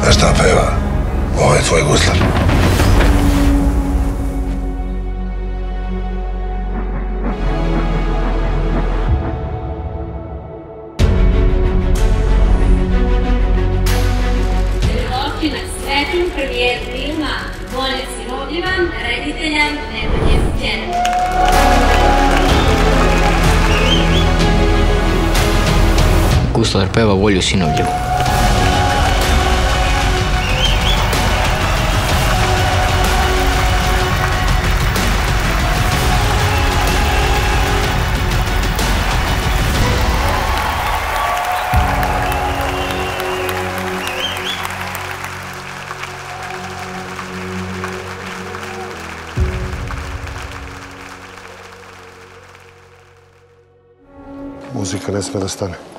A šta peva? Ovo je tvoj guslar. Dobrodošli na srećnu premijeru filma Volja sinovljiva, reditelja Nemanje Đena. Guslar peva Volju sinovljivu. Muzika ne sme da stane.